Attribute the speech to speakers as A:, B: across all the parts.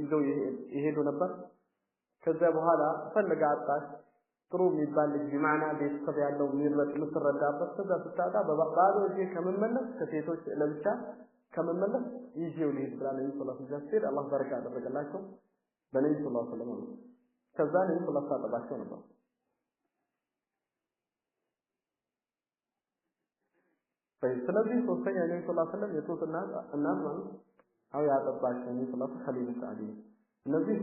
A: ይዘው ይሄዱ ነበር ከዛ በኋላ ፈለጋ አጣሽ ጥሩ የሚባል ልጅ በማዕና ቤተሰብ ያለው የሚረጥ ምትረዳበት ከዛ ተጣጣ በባዶ እጄ ከመመለስ ከሴቶች ለብቻ ከመመለስ ይዤው ልሂድ ብላ ነብዩ ሰለላሁ ዐለይሂ ወሰለም አላህ በረካ አደረገላቸው በነብዩ ሰለላሁ ዐለይሂ ወሰለም ከዛ ነብዩ ሰለላሁ ዐለይሂ ወሰለም ነበር ስለዚህ ሶስተኛ ነብዩ ሰለላሁ ዐለይሂ ወሰለም የሶስት እናት ማለት አው ያጠባቸው ነብዩ ሰለላሁ ዐለይሂ ወሰለም ኸሊል ሳዲ እነዚህ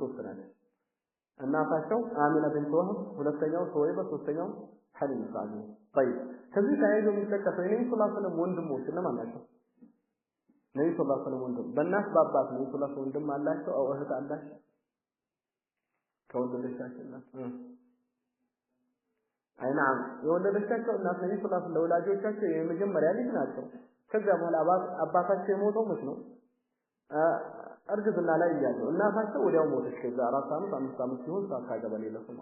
A: ሶስት ናቸው እናታቸው አሚና ቢንት ወህብ ሁለተኛው ሱወይባ ሶስተኛው ኸሊል ሳዲ طيب ከዚህ ታይዞ የሚጠቀሰው ነብዩ ሰለላሁ ዐለይሂ ወሰለም ወንድሞች እነማን ናቸው ነብዩ ሰለላሁ ዐለይሂ ወሰለም ወንድም በእናት በአባት ነብዩ ሰለላሁ ዐለይሂ ወሰለም ወንድም አላቸው አው እህት አላቸው ከወለደቻቸው አይናም የወለደቻቸው እናት ነብዩ ሰለላሁ ዐለይሂ ወሰለም ለወላጆቻቸው የመጀመሪያ ልጅ ናቸው ከዛ በኋላ አባታቸው የሞተው መች ነው እርግዝና ላይ ያለው እናታቸው ወዲያው ሞተች ከዛ 4 አመት 5 አመት ሲሆን ታካገበ ሌላ ሰማ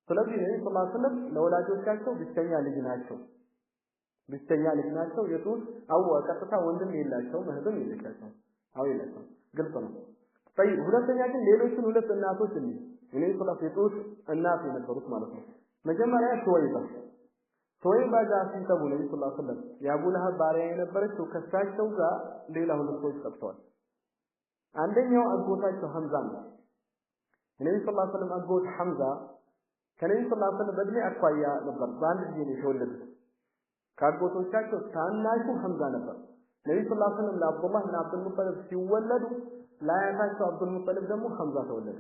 A: ስለዚህ ነብዩ ሰለላሁ ዐለይሂ ወሰለም ለወላጆቻቸው ብቸኛ ልጅ ናቸው የቱት አው ቀጥታ ወንድም የላቸው እህትም የላቸው አው የላቸው ግልጽ ነው طيب ሁለተኛ ግን ሌሎችን ሁለት እናቶች እንዴ ነብዩ ሰለላሁ ዐለይሂ ወሰለም እናት የነበሩት ማለት ነው መጀመሪያ ሱወይባ ጋር ሲተቡ ነብዩ ሰለላሁ ዐለይሂ ወሰለም የአቡ ለሀብ ባሪያ የነበረችው ከሳቸው ጋር ሌላ ሁለት ሰዎች ተጠፍተዋል አንደኛው አጎታቸው ሐምዛ ነው ነብዩ ሰለላሁ ዐለይሂ ወሰለም አጎት ሐምዛ ከነብዩ ሰለላሁ ዐለይሂ ወሰለም በእድሜ አኳያ ነበር በአንድ ጊዜ ነው የተወለዱት ካጎቶቻቸው ታናሹ ሐምዛ ነበር ነብዩ ሰለላሁ ዐለይሂ ወሰለም ለአብዱላህ እና አብዱል ሙጠሊብ ሲወለዱ ላያታቸው አብዱል ሙጠሊብ ደግሞ ሐምዛ ተወለደ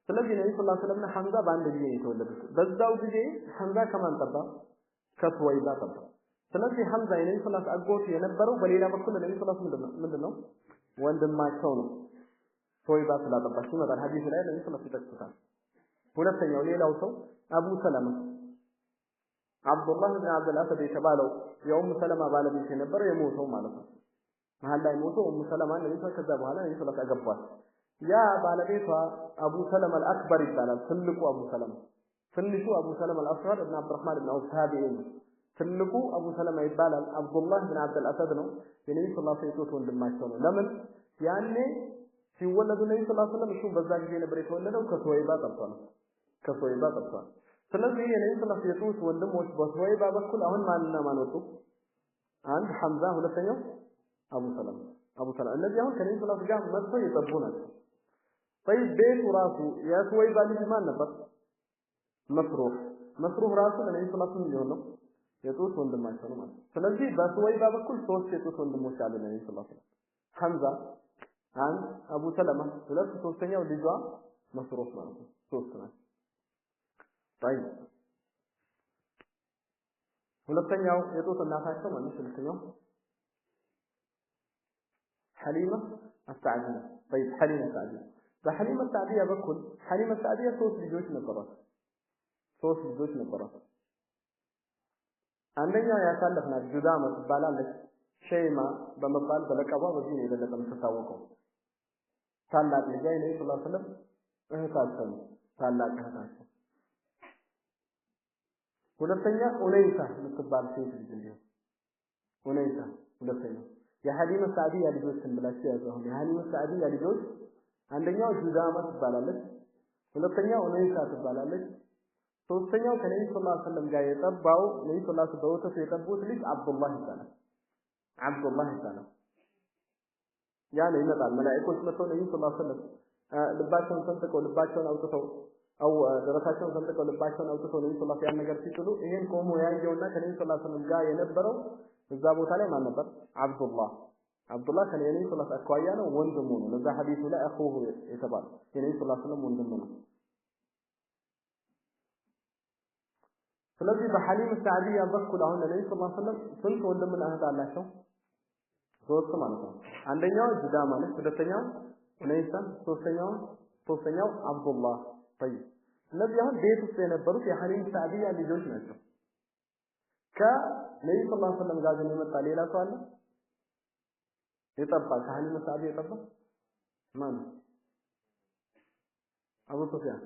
A: ስለዚህ ነብዩ ሰለላሁ ዐለይሂ ወሰለም ሐምዛ በአንድ ጊዜ የተወለዱት በዛው ጊዜ ሐምዛ ከማን ተባ ከሱወይባ ተባ ስለዚህ ሐምዛ የነብዩ ሰለላሁ ዐለይሂ ወሰለም አጎት የነበረው በሌላ በኩል ነብዩ ሰለላሁ ዐለይሂ ወሰለም ምንድነው ወንድማቸው ነው ሱወይባ ስላጠባች ይመጣል ሐዲስ ላይ ነብዩ ሰለላሁ ዐለይሂ ወሰለም ይጠቅሱታል ሁለተኛው ሌላው ሰው አቡ ሰለማ አብዱላህ ኢብኑ አብዱል አሰድ የተባለው የኡም ሰለማ ባለቤት የነበረው የሞተው ማለት ነው መሃል ላይ ሞተው ኡም ሰለማ ነብዩ ከዛ በኋላ ነብዩ ሰለላሁ ዐለይሂ ወሰለም አገቧት ያ ባለቤቷ አቡ ሰለማ አልአክበር ይባላል ትልቁ አቡ ሰለማ ትንሹ አቡ ሰለማ አልአስገር ኢብኑ አብዱራህማን ኢብኑ አውፍ ታቢዒ ትልቁ አቡ ሰለማ ይባላል አብዱላህ ኢብኑ አብዱል አሰድ ነው የነብዩ ሰለላሁ ዐለይሂ ወሰለም ወንድማቸው ነው ለምን ያኔ ሲወለዱ ነብዩ ሰለላሁ ዐለይሂ ወሰለም እሱ በዛ ጊዜ ነበር የተወለደው ከሱወይባ ጠብቷል ስለዚህ የነብዩ ሰለላሁ ዐለይሂ ወሰለም ወንድሞች በሱወይባ በኩል አሁን ማንና ማን ወጡ አንድ ሐምዛ ሁለተኛው አቡ ሰለማ እነዚህ አሁን ከነብዩ ሰለላሁ ዐለይሂ ወሰለም ጋር መጥተው የጠቡ ናቸው طيب ቤቱ ራሱ የሱወይባ ልጅ ማን ነበር መስሩህ ራሱ ለነብዩ ሰለላሁ ዐለይሂ ወሰለም ነው የጡት ወንድማቸው ነው ማለት ስለዚህ በሱወይባ በኩል ሶስት የጡት ወንድሞች አሉ ነብዩ ሰለላሁ ዐለይሂ ወሰለም ሐምዛ አንድ አቡ ሰለማ ሁለት ሶስተኛው ልጇ መስሩህ ማለት ነው ሶስት ናቸው طيب ሁለተኛው የጡት እናታቸው ማለት ሁለተኛው ሐሊማ አስዓዲያ طيب ሐሊማ አስዓዲያ በሐሊማ አስዓዲያ በኩል ሐሊማ አስዓዲያ ሶስት ልጆች ነበሯት አንደኛው ያሳለፍናት ጁዳማ ትባላለች ሸይማ በመባል በለቀቧ በዚህ ነው የምትታወቀው ታላቅ ልጅ ነብዩ ሰለላሁ ዐለይሂ ወሰለም እህታቸው ታላቅ እህታቸው ሁለተኛ ኡነይሳ የምትባል ሴት ልጅ ነው ኡነይሳ ሁለተኛ የሐሊማ ሳዲያ ልጆች እንብላችሁ ያዘው የሐሊማ ሳዲያ ልጆች አንደኛው ጁዳማ ትባላለች ሁለተኛው ኡነይሳ ትባላለች ሶስተኛው ከነብዩ ሰለላሁ ዐለይሂ ወሰለም ጋር የጠባው ነብዩ ሰለላሁ ዐለይሂ ወሰለም የጠቡት ልጅ አብዱላህ ይባላል ያን ይመጣል መላእክቶች መጥተው ነብዩ ሰለላሁ ዐለይሂ ወሰለም ልባቸውን ሰንጥቀው ልባቸውን አውጥተው አው ደረታቸውን ሰንጥቀው ልባቸውን አውጥተው ነብዩ ሰለላሁ ዐለይሂ ወሰለም ነገር ሲጥሉ ይሄን ቆሞ ያየውና ከነብዩ ሰለላሁ ዐለይሂ ወሰለም ጋር የነበረው እዛ ቦታ ላይ ማን ነበር አብዱላህ ከነብዩ ሰለላሁ ዐለይሂ ወሰለም አኳያ ነው ወንድሙ ነው ለዛ ሐዲሱ ላይ አኹሁ የተባለው የነብዩ ሰለላሁ ዐለይሂ ወሰለም ወንድሙ ነው ስለዚህ በሐሊማ ሳዲያ በኩል አሁን ነብዩ ሰለላሁ ዐለይሂ ወሰለም ስንት ወንድምና እህት አላቸው ሶስት ማለት ነው አንደኛው ጁዳማ ነው ሁለተኛው ኡነይሳ ሶስተኛው አብዱላህ طيب እነዚህ አሁን ቤት ውስጥ የነበሩት የሐሊማ ሳዲያ ልጆች ናቸው ከነብዩ ሰለላሁ ዐለይሂ ወሰለም ጋር የመጣ ሌላ ሰው አለ የጠባ ከሐሊማ ሳዲያ የጠባ ማን አቡ ሱፊያን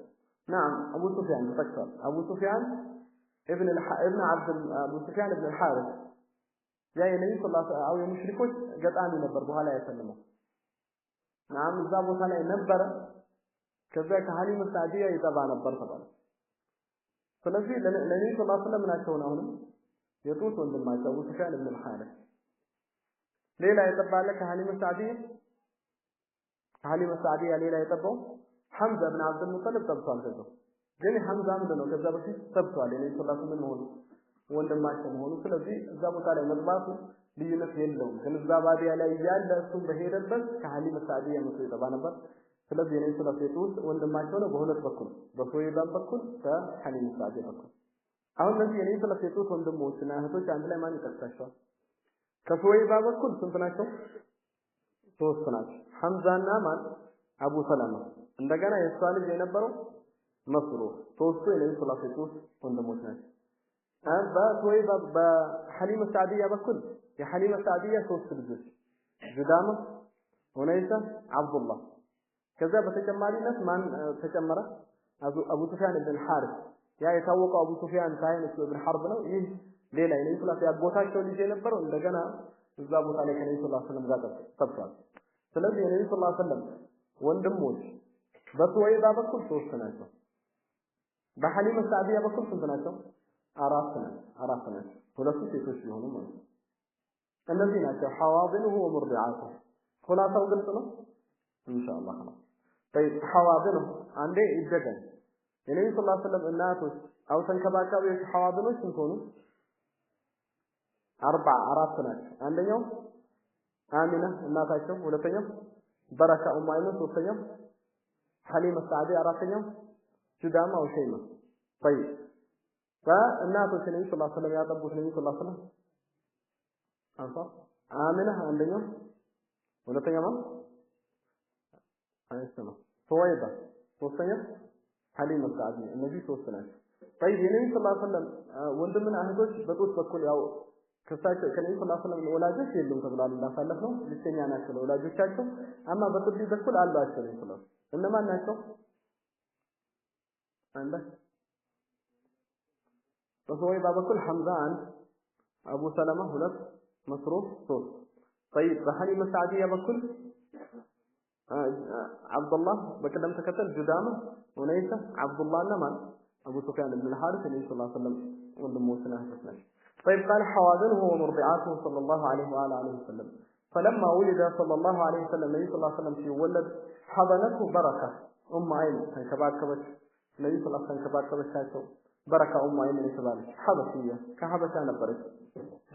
A: نعم ابو سفيان تذكر ابو سفيان ابن ابو سفيان ابن الحارث ያ የነብዩ ሰለላሁ ዐለይሂ ወሰለም የሙሽሪኮች ገጣሚ ነበር በኋላ ያሰለመው نعم እዛ ቦታ ላይ ነበረ ከዛ ከሐሊም ሳዲያ ይጠባ ነበር ተባለ ስለዚህ ለነብዩ ሰለላሁ ዐለይሂ ወሰለም ናቸው ነው የጡት ወንድማቸው አቡ ሱፊያን ኢብኑ አልሐሪስ ሌላ የጠባለ ከሐሊም ሳዲያ ሌላ የጠባው ሐምዛ ኢብኑ አብዱል ሙጠሊብ ጠብቷል ከዛው ግን ሐምዛ ምንድነው ከዛ በፊት ጠብቷል የነብዩ ሰለላሁ ዐለይሂ ወሰለም ሆኖ ወንድማቸው ሆኖ ስለዚህ እዛ ቦታ ላይ መግባቱ ልዩነት የለውም ግን እዛ ባዲያ ላይ ያለ እሱ በሄደበት ከሐሊም ሳዲያ መጥቶ ይጠባ ነበር ስለዚህ የነብዩ ሰለላሁ ዐለይሂ ወሰለም ወንድማቸው ነው በሁለት በኩል በሶይባን በኩል ከሐሊም ሳዲያ በኩል አሁን ለዚህ የነብዩ ሰለላሁ ዐለይሂ ወሰለም ወንድሞችና እህቶች አንድ ላይ ማን ይጠቅሳቸዋል ከሶይባ በኩል ስንት ናቸው ሶስት ናቸው ሐምዛና ማን አቡ ሰለማ እንደገና የሷ ልጅ የነበረው መስሩፍ ሶስቱ የነብዩ ሰለላሁ ዐለይሂ ወሰለም ወንድሞች ናቸው በሶይባ በሐሊም ሳዲያ በኩል የሐሊም ሳዲያ ሶስት ልጆች ጁዳማ ሁነይሳ አብዱላህ ከዛ በተጨማሪነት ማን ተጨመረ አቡ ሱፊያን ኢብኑ ሐሪስ ያ የታወቀው አቡ ሱፊያን ሳይን ኢብኑ ሐርብ ነው ይህ ሌላ የነብዩ ሰለላሁ ዐለይሂ ወሰለም ያጎታቸው ልጅ የነበረው እንደገና እዛ ቦታ ላይ ከነብዩ ሰለላሁ ዐለይሂ ወሰለም ጋር ተጠብቷል ስለዚህ የነብዩ ሰለላሁ ዐለይሂ ወሰለም ወንድሞች በሶይባ በኩል ሶስት ናቸው በሐሊም ሳዲያ በኩል ስንት ናቸው አራት ናቸው ሁለቱ ሴቶች ሊሆኑ ማለት ነው እነዚህ ናቸው ሐዋድንሁ ወሙርዲዓቱ ኹላሳው ግልጽ ነው ኢንሻአላህ ነው طيب ሐዋድንሁ አንዴ ይደገም የነብዩ ሰለላሁ ዐለይሂ ወሰለም እናቶች አው ተንከባካቢዎች ሐዋድኖች ስንት ሆኑ አራት ናቸው አንደኛው አሚና እናታቸው ሁለተኛው በረካ ኡሙ አይመን ሶስተኛው ሐሊም ሳዲያ አራተኛው ጁዳማ ወሸይማ طيب فالناتوች ነብዩ ሰለላሁ ዐለይሂ ወሰለም ያጠቡት ነብዩ ሰለላሁ ዐለይሂ ወሰለም አንሳ አሚና አንደኛው ሁለተኛው ማን አይሰማ ሶይባ ሶስተኛው ሐሊም ሳዲያ እነዚህ ሶስት ናቸው طيب የነብዩ ሰለላሁ ዐለይሂ ወሰለም ወንድምና እህቶች በጡት በኩል ያው ከሳቸው ከነብዩ ሰለላሁ ዐለይሂ ወሰለም ወላጆች የሉም ተብሏል እንዳሳለፍ ነው ልጅኛ ናቸው ወላጆቻቸው አማ በጥቢ በኩል አሏቸው ነብዩ ሰለላሁ ዐለይሂ ወሰለም እነማን ናቸው አንደ በሶይባ በኩል ሐምዛ አንድ አቡ ሰለማ ሁለት መስሩፍ ሶስት طيب በሐሊም ሳዲያ በኩል አብዱላህ በቀደም ተከተል ጁዳማ ሁነይሳ አብዱላህና ማን አቡ ሱፊያን ኢብኑ አልሐሪስ ነብዩ ሰለላሁ ዐለይሂ ወሰለም ወንድሞችና እህቶች ናቸው طيب قال حوادنه ومرضعاته صلى الله عليه وآله وسلم فلما ولد صلى الله عليه وسلم النبي صلى الله عليه وسلم ሲወለድ حضنته بركة አይን ተንከባከበች ነብዩ ሰለላሁ ዐለይሂ ወሰለም ተንከባከበቻቸው بركة አይን የተባለች ሐበሽያ ከሐበሻ ነበረች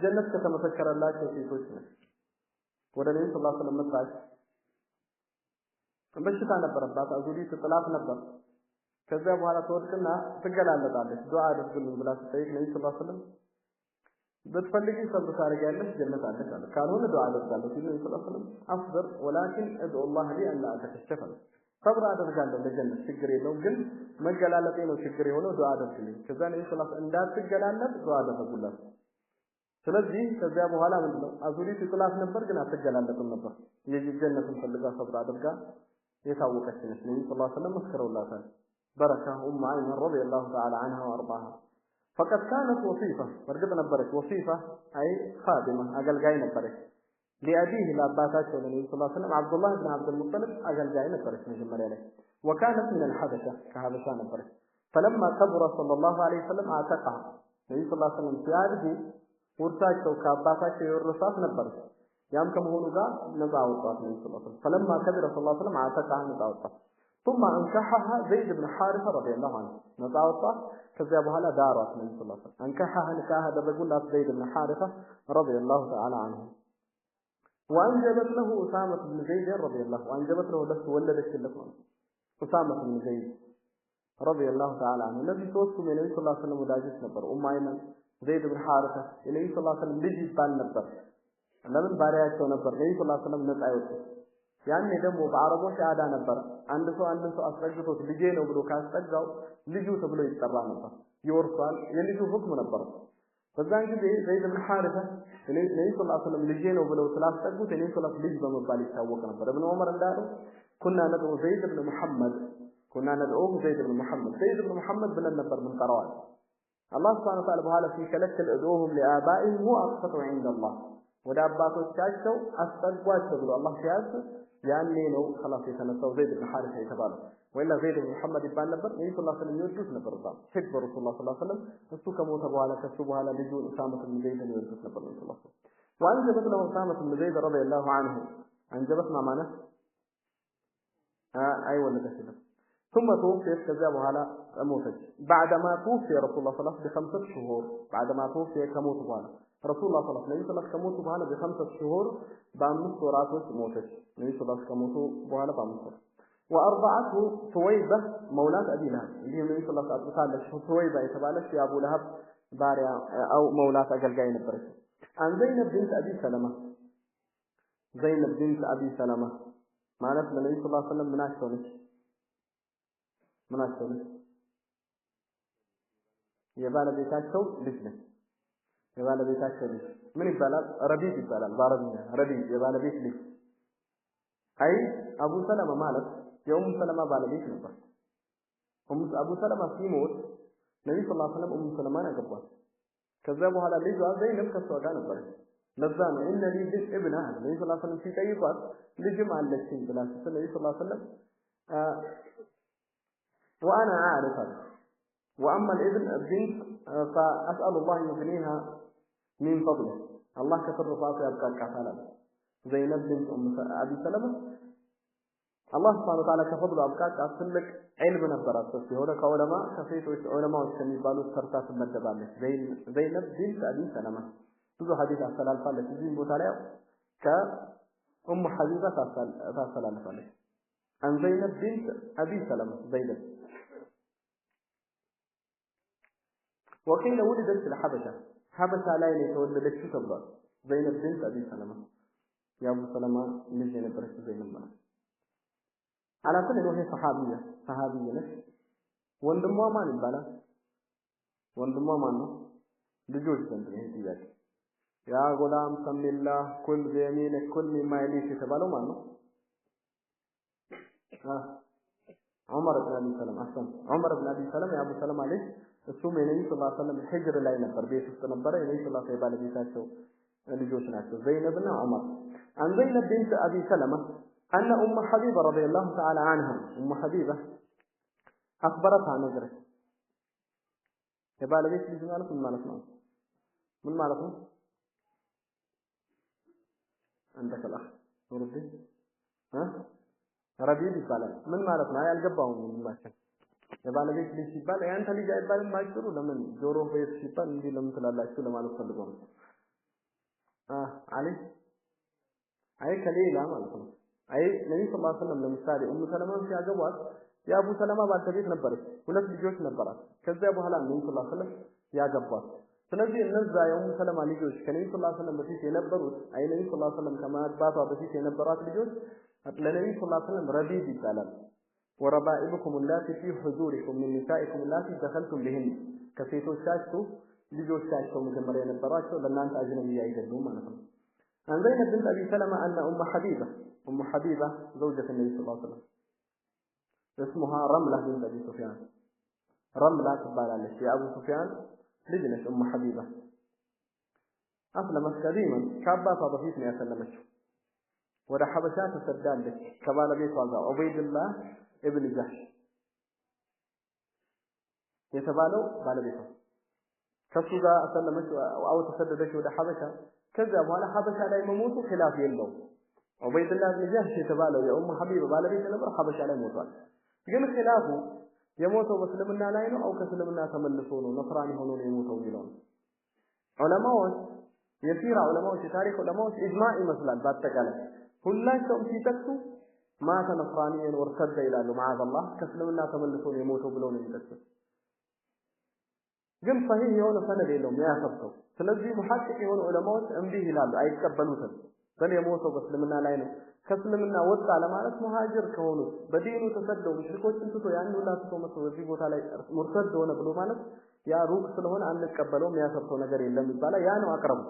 A: ጀነት ከተመሰከረላቸው ሴቶች ነች ወደ ነብዩ ሰለላሁ ዐለይሂ ወሰለም መጣች በሽታ ነበረባት አዙሪ ትጥላት ነበር ከዛ በኋላ ተወድቅና ትገላለጣለች ዱዓ አድርግልኝ ብላ ስትጠይቅ ነብዩ ሰለላሁ ዐለይሂ ወሰለም بتفلقي صبر ታረጋለሽ ጀነት አለሽ አለ ካልሆነ ዱዓ አደርጋለሁ ሲሉ ነብዩ ሰለላሁ ዐለይሂ ወሰለም አፍضل ولكن ادعو الله لي ان لا اتكشف صبر አደርጋለሁ ለጀነት ችግር የለውም ግን መገላለጤ ነው ችግር የሆነው ዱዓ አድርግልኝ ከዛ ነብዩ ሰለላሁ ዐለይሂ ወሰለም እንዳትገላለጥ ዱዓ አደረጉላት ስለዚህ ከዛ በኋላ ምንድነው አዙሪት ጥላት ነበር ግን አትገላለጥም ነበር የጀነትን ፈልጋ صبر አድርጋ የታወቀች ነች ነብዩ ሰለላሁ ዐለይሂ ወሰለም መስከረውላታል بركة ام عائشة رضي الله تعالى عنها وارضاها فقد كانت وصيفة برقد نبرك وصيفة أي خادمة أقل جاي نبرك لأبيه لأباتاته النبي صلى الله عليه وسلم عبد الله بن عبد المطلب أقل جاي نبرك من جمال عليه وكانت من الحبشة كهبشة نبرك فلما كبر صلى الله عليه وسلم اعتقها النبي صلى الله عليه وسلم سياده ورثاته كأباتاته والرصاص نبرك يام كم هو نزاع نزاع وطاف النبي صلى الله عليه وسلم فلما كبر صلى الله عليه وسلم اعتقها نزاع وطاف ثم انكحها زيد بن حارثة رضي الله عنه نزاع وطاف كذا بهلا دارت النبي صلى الله عليه وسلم انكحها نكاها دبقوا زيد بن حارثة رضي الله تعالى عنه وانجبت له أسامة بن زيد رضي الله وانجبت له لست ولدت له أسامة بن زيد رضي الله تعالى عنه الذي توصل من النبي صلى الله عليه وسلم وداجس نبر أيمن زيد بن حارثة النبي صلى الله عليه وسلم لجي بان نبر ለምን ባሪያቸው ነበር ነብዩ ሰለላሁ ዐለይሂ ወሰለም ነፃ ይወጡ ያኔ ደግሞ በአረቦች አዳ ነበር አንድ ሰው አስጠግቶት ልጄ ነው ብሎ ካስጠጋው ልጁ ተብሎ ይጠራ ነበር ይወርሳል የልጁ ሁክም ነበር በዛን ጊዜ ዘይድ ብን ሐሪሳ ነብዩ ሰለላሁ ዐለይሂ ወሰለም ልጄ ነው ብለው ስላስጠጉት ነብዩ ሰለላሁ ዐለይሂ ወሰለም ልጅ በመባል ይታወቅ ነበር ኢብኑ ዑመር እንዳለው ኩና ነድዑ ዘይድ ብን ሙሐመድ ብለን ነበር ምን ጠራዋል አላህ Subhanahu Wa Ta'ala በኋላ ሲከለክል እዱሁም ለአባኢሂም ወአቅሰቱ عند الله ወደ አባቶቻቸው አስጠጓቸው ብሎ አላህ ሲያዝ ያኔ ነው خلاص የተነሳው ዘይድ ኢብኑ ሐሪሳ የተባለው ወይላ ዘይድ ኢብኑ መሐመድ ይባል ነበር ነብዩ ሰለላሁ ዐለይሂ ወሰለም ይወዱት ነበር በጣም ሂብ ረሱላህ ሰለላሁ ዐለይሂ ወሰለም እሱ ከሞተ በኋላ ከሱ በኋላ ልጁ ኡሳማ ኢብኑ ዘይድን ይወዱት ነበር ነብዩ ሰለላሁ ዐለይሂ ወሰለም وأنجبت له أسامة بن زيد رضي الله عنه أنجبت ما معناه أي ولا ده ثم توفي كذا وهلا موتج بعدما توفي رسول الله صلى الله عليه وسلم ب5 شهور بعدما توفي كموت وهلا رسول الله صلى الله عليه وسلم كموت وهلا ب5 شهور ب5 ورات موتج النبي صلى الله عليه وسلم كموت وهلا ب5 وأرضعته ثويبة مولاة أبي لهب اللي النبي صلى الله عليه وسلم قال ثويبة يتبالش يا أبو لهب باريا أو مولاة أجلجاي نبرش عن زينب بنت أبي سلمة زينب بنت أبي سلمة معنات النبي صلى الله عليه وسلم مناسبة يبالا بيتاቸው ልጅ ነው የባለ ቤታቸው ልጅ ምን ይባላል ረቢብ ይባላል በአረብኛ ረቢብ የባለ ቤት ልጅ አይ አቡ ሰለማ ማለት የኡም ሰለማ ባለቤት ነበር አቡ ሰለማ ሲሞት ነብዩ ሰለላሁ ዐለይሂ ወሰለም ኡም ሰለማን አገቧት ከዛ በኋላ ልጇ ዘይነብ ከሷ ጋር ነበር ለዛ ነው እነ ልጅ ኢብና ነብዩ ሰለላሁ ዐለይሂ ወሰለም ሲጠይቋት ልጅም አለችኝ ብላ ስትል ነብዩ ሰለላሁ ዐለይሂ ወሰለም وأنا عارفة وأما الابن البنت فأسأل الله يغنيها من فضله الله كفر رفاته يبقى كفالا زينب بنت أبي سلمة الله سبحانه وتعالى كفضله أبقى أصلك علم نبرات في هنا كعلماء كفيت علماء السنة قالوا سرطات المدبالة زينب بنت أبي سلمة تزو حديث أصلا الفالة تزين بوتاليو كأم حبيبة أصلا الفالة عن زينب بنت أبي سلمة زينب وقيل ولدت في الحبشة حبشة لا يتولدت شو تبغى زينب بنت أبي سلمة يا أبو سلمة نجي نبرش زينب بنا على كل وهي صحابية نفس وندموا ما نبلا وندموا ما نو لجوج بنت هي يا غلام سم الله كل بيمينك كل مما يليك تبالو ما نو عمر بن أبي سلمة أحسن عمر بن أبي سلمة يا أبو سلمة عليه እሱም የነብዩ ሰለላሁ ዐለይሂ ወሰለም ሂጅር ላይ ነበር ቤት ውስጥ ነበር የነብዩ ሰለላሁ ዐለይሂ ወሰለም ባለቤታቸው ልጆች ናቸው ዘይነብና ዑመር عن زينب بنت أبي سلمة أن أم حبيبة رضي الله تعالى عنها أم حبيبة أخبرتها نظرة የባለቤት ልጅ ማለት ምን ማለት ነው عندك الأخ نور الدين ረቢብ ይባላል ምን ማለት ነው ያልገባውም ማለት የባለቤት ልጅ ሲባል ያንተ ልጅ አይባልም ማይጥሩ ለምን ጆሮ ቤት ሲባል እንዴ ለምን ትላላችሁ ለማለት ፈልገው ነው አሊ አይ ከሌላ ማለት ነው አይ ነብዩ ሰለላሁ ዐለይሂ ወሰለም ለምሳሌ ኡሙ ሰለማን ሲያገቧት የአቡ ሰለማ ባለቤት ነበረች ሁለት ልጆች ነበራት ከዛ በኋላ ነብዩ ሰለላሁ ዐለይሂ ወሰለም ያገቧት ስለዚህ እነዛ የኡሙ ሰለማ ልጆች ከነብዩ ሰለላሁ ዐለይሂ ወሰለም በፊት የነበሩት አይ ነብዩ ሰለላሁ ዐለይሂ ወሰለም ከማግባቷ በፊት የነበሯት ልጆች ለነብዩ ሰለላሁ ዐለይሂ ወሰለም ረቢብ ይባላል وربائبكم اللاتي في حضوركم من نسائكم اللاتي دخلتم بهن كفيتوቻችሁ ልጆቻቸው መጀመሪያ የነበራቸው ለእናንተ አጅነቢያ አይደሉም ማለት ነው عن زينب بنت أبي سلمة أن أم حبيبة زوجة النبي صلى الله عليه وسلم اسمها رملة بنت أبي سفيان رملة تبالالش يا أبو سفيان لجنة أم حبيبة أسلمت قديما كابات ضفيفني أسلمت ወደ ሐበሻ ተሰዳለች ከባለቤቷ ጋር ዑበይድላህ ኢብኑ ጃህሽ የተባለው ባለቤቷ ከሱ ጋር አሰለመች አው ተሰደደች ወደ ሐበሻ ከዛ በኋላ ሐበሻ ላይ መሞቱ ኺላፍ የለው ዑበይድላህ ኢብኑ ጃህሽ የተባለው የኡም ሐቢባ ባለቤት ነበር ሐበሻ ላይ ሞቷል ግን ኺላፉ የሞተው በእስልምና ላይ ነው አው ከእስልምና ተመልሶ ነው ነፍራኒ ሆኖ ነው የሞተው ይላል ዑለማዎች የሲራ ዑለማዎች የታሪክ ዑለማዎች ኢጅማዕ ይመስላል በአጠቃላይ ሁላቸውም ሲጠቅሱ ማተ ነፍራኒን ወርተደ ይላሉ ማዓዘላህ ከእስልምና ተመልሶ ነው የሞተው ብለው ነው የሚጠቅሱት ግን صحيح የሆነ ሰነድ የለውም ያሰብተው ስለዚህ ሙሐቂቅ የሆኑ ዑለማዎች እንዲህ ይላሉ አይቀበሉትም በል የሞተው በእስልምና ላይ ነው ከእስልምና ወጣ ለማለት ሙሃጅር ከሆኑ በዲኑ ተሰደው ሙሽሪኮችን ትቶ ያን ሁላ ትቶ መጥቶ በዚህ ቦታ ላይ ሙርተድ ሆነ ብሎ ማለት ያ ሩቅ ስለሆነ አንቀበለውም ያሰብተው ነገር የለም ይባላል ያ ነው አቅረቡ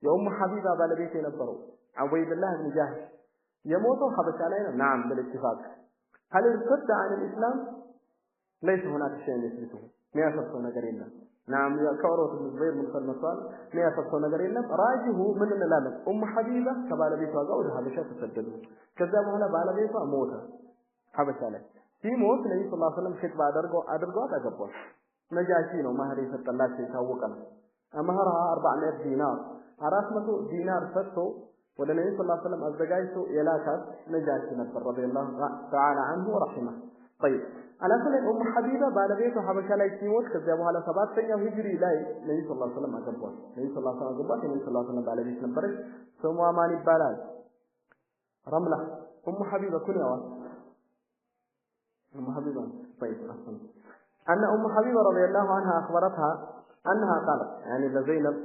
A: የኡም ሐቢባ ባለቤት የነበረው ዑበይድላህ ኢብኑ ጃህሽ የሞተው ሐበሻ ላይ ነው نعم بالاتفاق هل ارتد عن الاسلام ليس هناك شيء يثبته የሚያሰብተው ነገር የለም نعم كعروة بن الزبير من خلمسان ما يفصل نجر إلا راجه من النلالة حبيبة كبالا بيتها قول حبشة تسجدوا كذا مهلا بالا بيتها موتا حبشة لك في موت النبي صلى الله عليه وسلم خطبة أدرقوا تقبل نجاشينه مهري فتلاك يتوقع مهرها 400 دينار 400 دينار فتو والنبي صلى الله عليه وسلم أزدقايته يلاكات نجاشي نبر رضي الله تعالى عنه ورحمه طيب على كل حبيبة بالبيته حبشة لا يسيموت كذبوا على 7 هجري لاي النبي صلى الله عليه وسلم أقبل النبي صلى الله عليه وسلم أقبل النبي صلى الله عليه وسلم بالبيت نبرش سموا ماني بالال رملة حبيبة كل يوم حبيبة طيب أحسن أن حبيبة رضي الله عنها أخبرتها أنها قالت يعني لزينب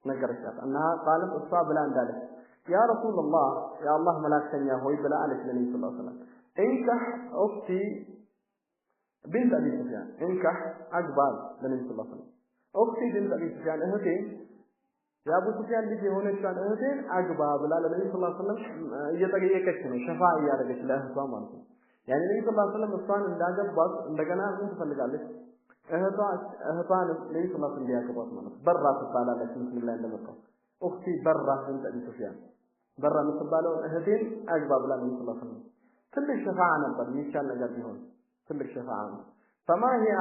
A: نجر الشيخ أنها قالت أصاب بلا ذلك يا رسول الله يا الله ملاك سنيا هو بلا عليك النبي صلى الله عليه وسلم انكح أختي بنت أبي سفيان انكح أقبال النبي صلى الله عليه وسلم أختي بنت أبي سفيان أهتين يا أبو سفيان بيجي هون شان أهتين أقبال بلا النبي صلى الله عليه وسلم يتقي كشنو شفاعة يا رجل الله سبحانه يعني النبي صلى الله عليه وسلم الصان إن داجب بس إن دجنا من تفلق عليه أهتان النبي صلى الله عليه وسلم يأكبر منه برا تطالع لك بسم الله إلا مكة أختي برا بنت أبي سفيان برا مثل بالو أهتين أقبال بلا النبي صلى الله عليه وسلم كل الشفاعة نقدر يشان نقدر هون كل الشفاعة فما هي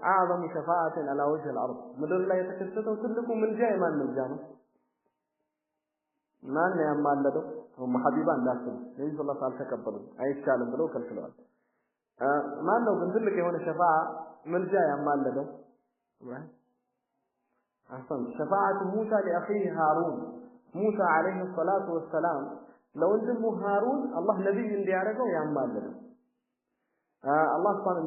A: أعظم شفاعة على وجه الأرض مدر لا يتكسته كلكم من جاي ما من جانه ما نعم ما لده هم حبيبان لكن النبي صلى الله عليه وسلم تكبروا أي كلام بلو كل كلام ما لو بنت لك هون شفاعة من جاي ما لده أحسن شفاعة موسى لأخيه هارون موسى عليه الصلاة والسلام لو انتم هارون الله نبي اللي يعرفه يعمل له الله سبحانه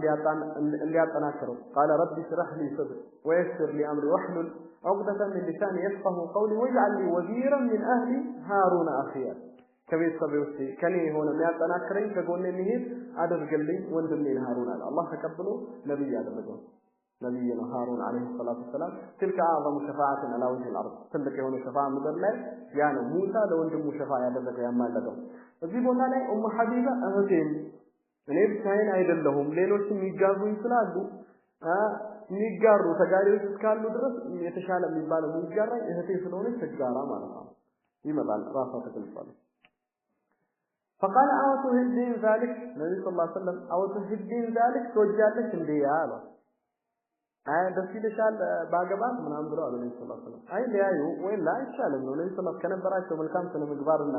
A: اللي يتناكره قال ربي اشرح لي صدري ويسر لي امري واحلل عقدة من لساني يفقهوا قولي واجعل لي وزيرا من اهلي هارون اخي كبير صبيوتي كني هنا ما يتناكرين كقولني مهير ادرجل لي وندمني هارون الله تقبله نبي يدرجه نبينا هارون عليه الصلاة والسلام تلك أعظم شفاعة على وجه الأرض تلك هنا شفاعة مدلة يعني موسى لو أنتم شفاعة يدرك يا مال لهم أجيبوا لنا حبيبة أهتين من يبتعين أيضا لهم ليلوش ميقاروا يسلالوا ميقاروا تقاريوا تسكالوا درس يتشالى من بالهم ميقارا أهتين سلوني تقارا ما نفهم يمضان راسة تقلصان فقال أو تهدين ذلك النبي صلى الله عليه وسلم أو تهدين ذلك توجهلك اندياء دس ይልሻል ባገባት ምናምን ብለው አለ ነብዩ ሰለላሁ ዐለይሂ ወሰለም አይ ሊያዩ ወይ ላይ ይሻላል ነው ነብዩ ሰለላሁ ከነበራቸው መልካም ስነ ምግባርና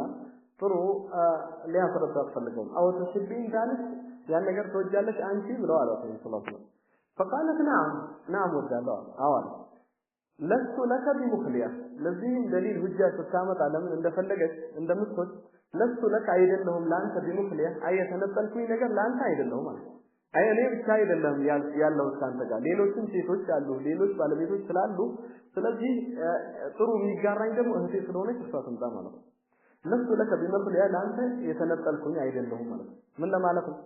A: ጥሩ ሊያፈረዳ ፈልገው አው ተሽቢን ዳልስ ያን ነገር ተወጃለሽ አንቺ ብለው አለ ነብዩ ሰለላሁ ዐለይሂ ወሰለም فقالت نعم ወጃለሁ አዋል ለሱ ለከ ቢሙክሊያ ለዚህም ደሊል ሁጃ ተካመት አለምን እንደፈለገች እንደምትወድ ለሱ ለከ አይደለሁም ላንተ ቢሙክሊያ አየተነጠልኩኝ ነገር ላንተ አይደለሁም ማለት አይ እኔ ብቻ አይደለም ያለው ካንተ ጋር ሌሎችም ሴቶች አሉ ሌሎች ባለቤቶች ስላሉ ስለዚህ ጥሩ የሚጋራኝ ደግሞ እህቴ ስለሆነች እሷ ትምጣ ማለት ነው ለሱ ለከ ቢሙክሊያ ላንተ የተነጠልኩኝ አይደለሁም ማለት ነው ምን ለማለት ነው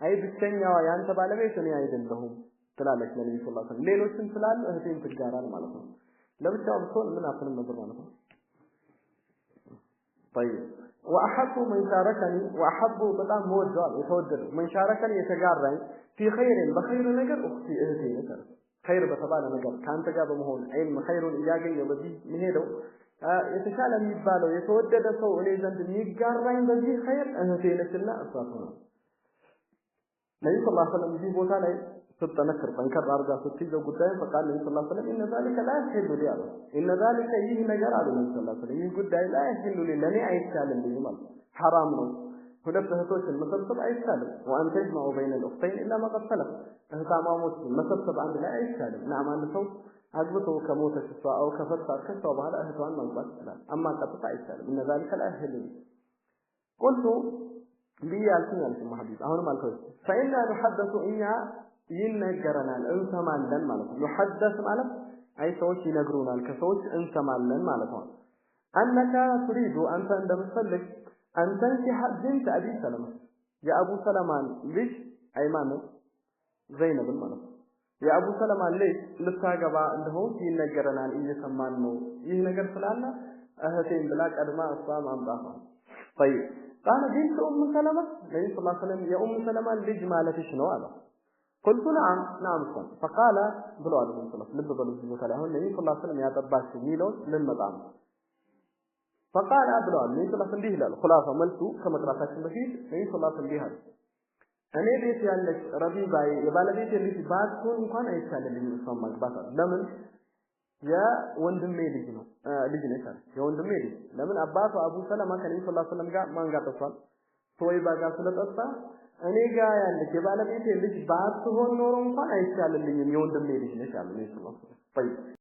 A: አይ ብቸኛዋ ያንተ ባለቤት እኔ አይደለሁም ትላለች ነብዩ ሰለላሁ ዐለይሂ ወሰለም ሌሎችም ስላሉ እህቴን ትጋራል ማለት ነው ለብቻው ብትሆን ምን አፍንም ነበር ማለት ነው طيب واحب من شاركني واحب በጣም ወደዋል የተወደደ من شاركني የተጋራኝ في خير بخير ነገር اختي እህቴ ነበር خير በተባለ ነገር ካንተ ጋር በመሆን ዒልም خيሩን ያገኘው በዚህ መሄደው የተሻለ የሚባለው የተወደደ ሰው እኔ ዘንድ የሚጋራኝ በዚህ خير እህቴ ነችና እሷ ነው ነብዩ ሰለላሁ ዐለይሂ ወሰለም እዚህ ቦታ ላይ ስትጠነክር ጠንከር አድርጋ ስትይዘው ጉዳይ فقال النبي صلى الله عليه وسلم ان ذلك لا يحل لي አለ ان ذلك ይህ ነገር አለ ነብዩ ሰለላሁ ዐለይሂ ወሰለም ይህ ጉዳይ ላይ يحل لي ለኔ አይቻልም ማለት حرام ነው ሁለት እህቶችን መሰብሰብ አይቻልም وان تجمع بين الاختين الا ما قد سلف እህታማሞች መሰብሰብ አንድ ላይ አይቻልም እና አንድ ሰው አግብቶ ከሞተች እሷ አው ከፈታት ከሷ በኋላ እህቷን ማግባት ይችላል አማ ቀጥታ አይቻልም ان ذلك لا يحل لي قلت ቢያልኩኝ አልኩኝ ሐዲስ አሁንም አልኩኝ فإن نحدث إن ይነገረናል እንሰማለን ማለት ነው يحدث ማለት አይ ሰዎች ይነግሩናል ከሰዎች እንሰማለን ማለት ነው أنك تريد أنت እንደምትፈልግ أنت بنت أبي سلمة يا أبو سلمة ልጅ አይማን ዘይነብ ማለት ነው የአቡ ሰለማ ልጅ ልታገባ እንደሆነ ይነገረናል እየሰማን ነው ይህ ነገር ስላለ እህቴን ብላ ቀድማ እሷ ማምጣት ነው طيب قال بنت ام سلمة النبي صلى الله عليه وسلم يا ام سلمة ልጅ ማለትሽ ነው አለ قلت نعم فقال ብለዋል ነብዩ ሰለላሁ ዐለይሂ ወሰለም ልብ በሉ ቦታ ላይ አሁን ነብዩ ሰለላሁ ዐለይሂ ወሰለም ያጠባቸው ሚለው ልንመጣም فقال ብለዋል ነብዩ ሰለላሁ ዐለይሂ ወሰለም እንዲህ ይላል ኹላፋ መልሱ ከመጥራታችን በፊት ነብዩ ሰለላሁ ዐለይሂ ወሰለም እንዲህ አሉ እኔ ቤት ያለች ረቢባይ የባለቤት ልጅ ባትሆን እንኳን አይቻልልኝም እሷን ማግባት ለምን የወንድሜ ልጅ ነው ልጅ ነች የወንድሜ ልጅ ለምን አባቱ አቡ ሰለማ ከነብዩ ሰለላሁ ዐለይሂ ወሰለም ጋር ማን ጋር ተሷል ሶይባ ጋር ስለጠጣ እኔ ጋር ያለች የባለቤቴ ልጅ ባትሆን ኖሮ እንኳን አይቻልልኝም የወንድሜ ልጅ ነች አሉ ነብዩ ሰለላሁ ዐለይሂ ወሰለም